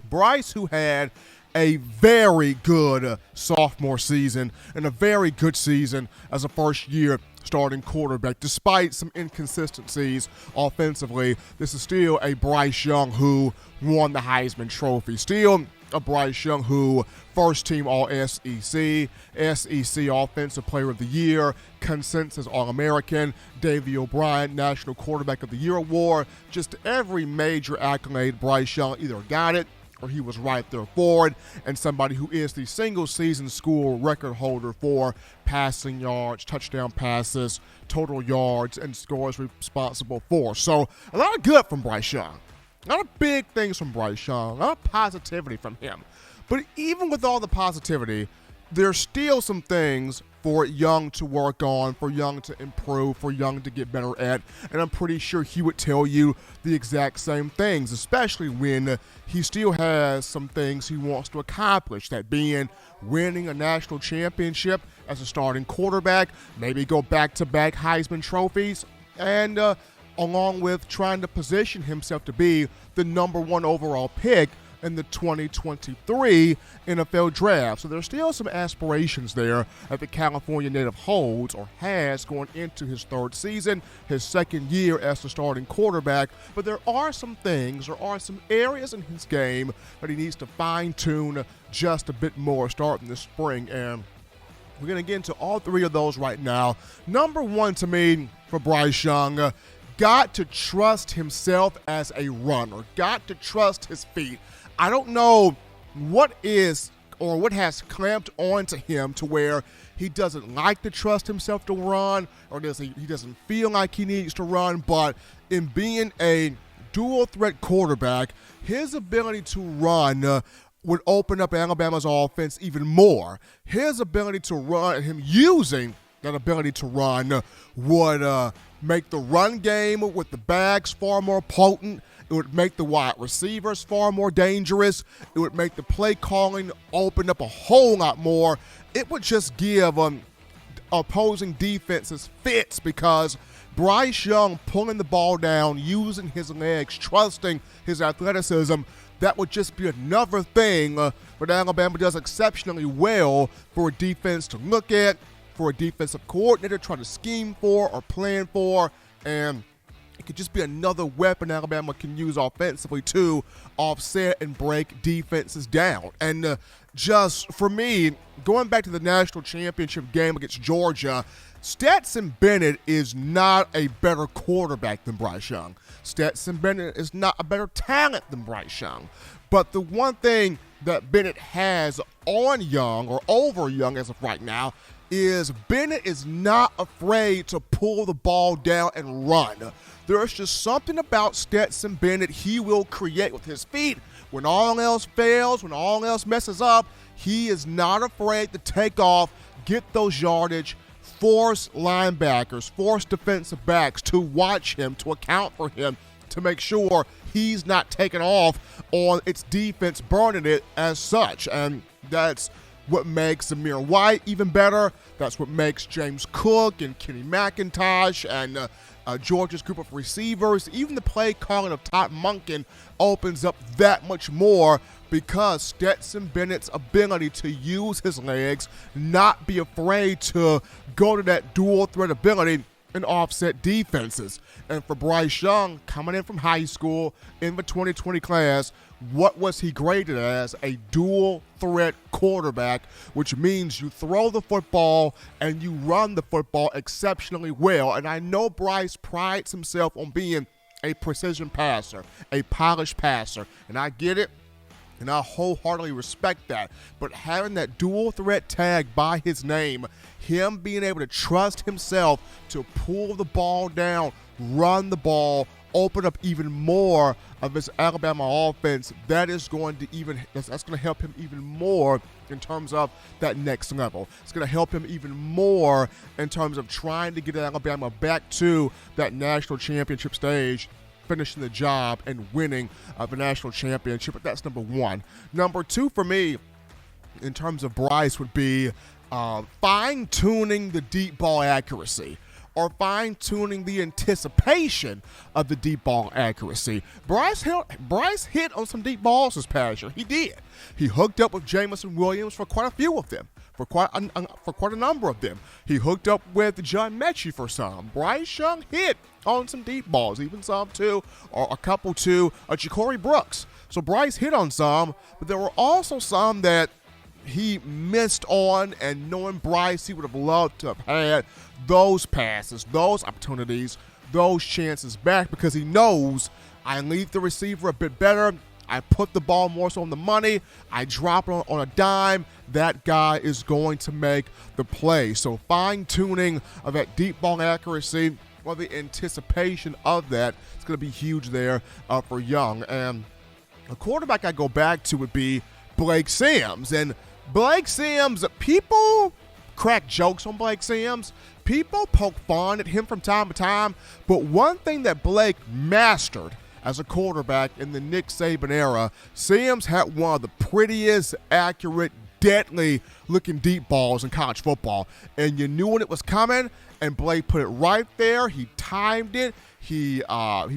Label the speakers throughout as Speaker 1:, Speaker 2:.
Speaker 1: Bryce, who had a very good sophomore season and a very good season as a first-year starting quarterback. Despite some inconsistencies offensively, this is still a Bryce Young who won the Heisman Trophy. Still a Bryce Young who first-team All-SEC, SEC Offensive Player of the Year, consensus All-American, Davey O'Brien National Quarterback of the Year award. Just every major accolade Bryce Young either got it or he was right there for it, and somebody who is the single-season school record holder for passing yards, touchdown passes, total yards, and scores responsible for. So a lot of good from Bryce Young. A lot of big things from Bryce Young. A lot of positivity from him. But even with all the positivity, there's still some things for Young to work on, for Young to improve, for Young to get better at. And I'm pretty sure he would tell you the exact same things, especially when he still has some things he wants to accomplish, that being winning a national championship as a starting quarterback, maybe go back-to-back Heisman trophies, and along with trying to position himself to be the number one overall pick in the 2023 NFL Draft. So there's still some aspirations there that the California native holds or has going into his third season, his second year as the starting quarterback. But there are some things, there are some areas in his game that he needs to fine-tune just a bit more starting this spring. And we're going to get into all three of those right now. Number one to me for Bryce Young, got to trust himself as a runner, got to trust his feet. I don't know what is or what has clamped onto him to where he doesn't like to trust himself to run, or he doesn't feel like he needs to run, but in being a dual threat quarterback, his ability to run would open up Alabama's offense even more. His ability to run and him using that ability to run would make the run game with the backs far more potent. It would make the wide receivers far more dangerous. It would make the play calling open up a whole lot more. It would just give opposing defenses fits, because Bryce Young pulling the ball down, using his legs, trusting his athleticism, that would just be another thing that Alabama does exceptionally well for a defense to look at, for a defensive coordinator trying to scheme for or plan for, and it could just be another weapon Alabama can use offensively to offset and break defenses down. And just for me, going back to the national championship game against Georgia, Stetson Bennett is not a better quarterback than Bryce Young. Stetson Bennett is not a better talent than Bryce Young. But the one thing that Bennett has on Young, or over Young as of right now, is Bennett is not afraid to pull the ball down and run. There's just something about Stetson Bennett he will create with his feet. When all else fails, when all else messes up, he is not afraid to take off, get those yardage, force linebackers, force defensive backs to watch him, to account for him, to make sure he's not taking off on its defense, burning it as such. And that's what makes Zamir White even better. That's what makes James Cook and Kenny McIntosh and Georgia's group of receivers, even the play calling of Todd Monken, opens up that much more, because Stetson Bennett's ability to use his legs, not be afraid to go to that dual threat ability and offset defenses. And for Bryce Young, coming in from high school in the 2020 class, what was he graded as? A dual threat quarterback, which means you throw the football and you run the football exceptionally well. And I know Bryce prides himself on being a precision passer, a polished passer, and I get it. And I wholeheartedly respect that. But having that dual threat tag by his name, him being able to trust himself to pull the ball down, run the ball, open up even more of his Alabama offense, that's going to help him even more in terms of that next level. It's going to help him even more in terms of trying to get Alabama back to that national championship stage, finishing the job and winning the national championship. But that's number one. Number two for me, in terms of Bryce, would be fine-tuning the deep ball accuracy. or fine-tuning the anticipation of the deep ball accuracy? Bryce hit on some deep balls this past year. He did. He hooked up with Jameson Williams for quite a few of them, for quite a number of them. He hooked up with John Mechie for some. Bryce Young hit on some deep balls, even some to, or a couple to, Ja'Cory Brooks. So Bryce hit on some, but there were also some that he missed on, and knowing Bryce, he would have loved to have had those passes, those opportunities, those chances back, because he knows I lead the receiver a bit better. I put the ball more so on the money. I drop it on a dime. That guy is going to make the play. So fine-tuning of that deep ball accuracy, or the anticipation of that, is going to be huge there for Young. And a quarterback I go back to would be Blake Sims. And Blake Sims, people crack jokes on Blake Sims. People poke fun at him from time to time. But one thing that Blake mastered as a quarterback in the Nick Saban era, Sims had one of the prettiest, accurate, deadly-looking deep balls in college football. And you knew when it was coming, and Blake put it right there. He timed it. He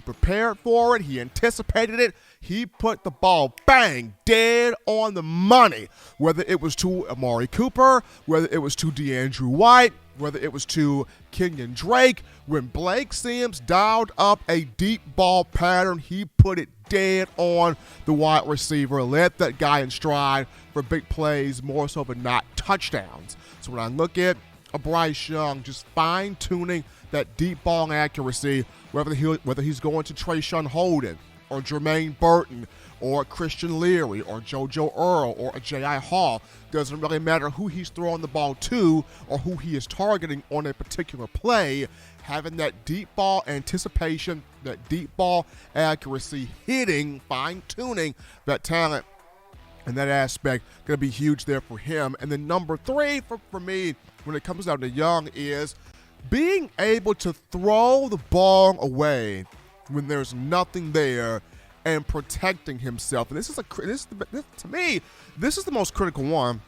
Speaker 1: prepared for it. He anticipated it. He put the ball, bang, dead on the money. Whether it was to Amari Cooper, whether it was to DeAndrew White, whether it was to Kenyon Drake, when Blake Sims dialed up a deep ball pattern, he put it dead on the wide receiver, led that guy in stride for big plays, more so than not touchdowns. So when I look at a Bryce Young, just fine-tuning that deep ball accuracy, whether he's going to Trayshawn Holden, or Jermaine Burton, or Christian Leary, or JoJo Earl, or a J.I. Hall. Doesn't really matter who he's throwing the ball to or who he is targeting on a particular play. Having that deep ball anticipation, that deep ball accuracy, hitting, fine-tuning that talent and that aspect, going to be huge there for him. And then number three for me, when it comes down to Young, is being able to throw the ball away when there's nothing there and protecting himself. And to me, this is the most critical one,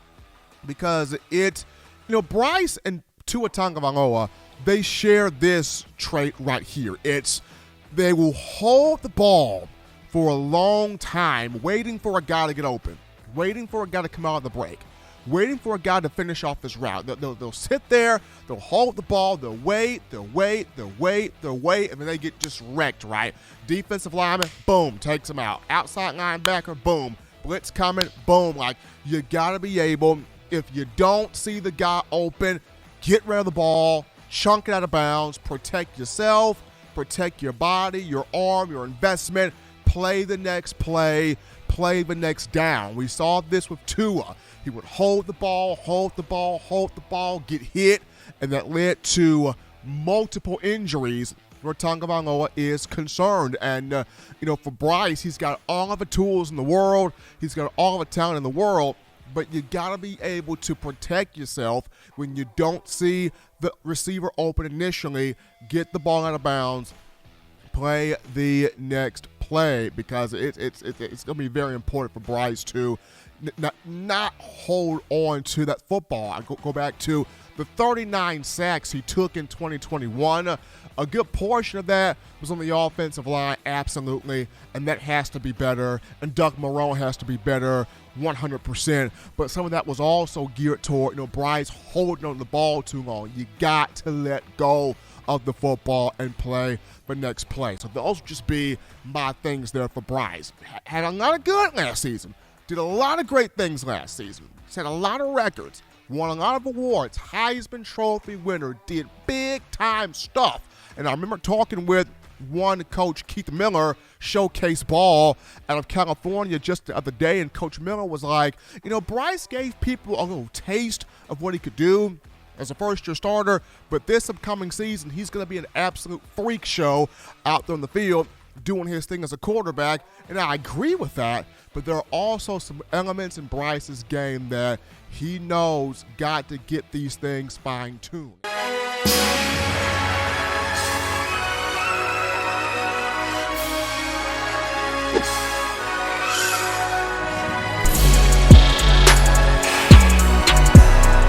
Speaker 1: because Bryce and Tua Tagovailoa, they share this trait right here. They will hold the ball for a long time, waiting for a guy to get open, waiting for a guy to come out of the break, waiting for a guy to finish off this route. They'll sit there, they'll hold the ball, they'll wait, and then they get just wrecked, right? Defensive lineman, boom, takes them out. Outside linebacker, boom. Blitz coming, boom. Like, you got to be able, if you don't see the guy open, get rid of the ball, chunk it out of bounds, protect yourself, protect your body, your arm, your investment, play the next play, play the next down. We saw this with Tua. He would hold the ball, get hit, and that led to multiple injuries where Tagovailoa is concerned. And, for Bryce, he's got all of the tools in the world. He's got all of the talent in the world. But you got to be able to protect yourself when you don't see the receiver open initially. Get the ball out of bounds. Play the next play, because it's going to be very important for Bryce to not hold on to that football. I go back to the 39 sacks he took in 2021. A good portion of that was on the offensive line, absolutely, and that has to be better, and Doug Marrone has to be better 100%, but some of that was also geared toward, Bryce holding on the ball too long. You got to let go of the football and play the next play. So those would just be my things there for Bryce. Had a lot of good last season. Did a lot of great things last season. Set a lot of records. Won a lot of awards. Heisman Trophy winner. Did big-time stuff. And I remember talking with one coach, Keith Miller, showcase ball out of California just the other day, and Coach Miller was like, Bryce gave people a little taste of what he could do as a first-year starter, but this upcoming season, he's going to be an absolute freak show out there on the field doing his thing as a quarterback, and I agree with that, but there are also some elements in Bryce's game that he knows got to get these things fine-tuned.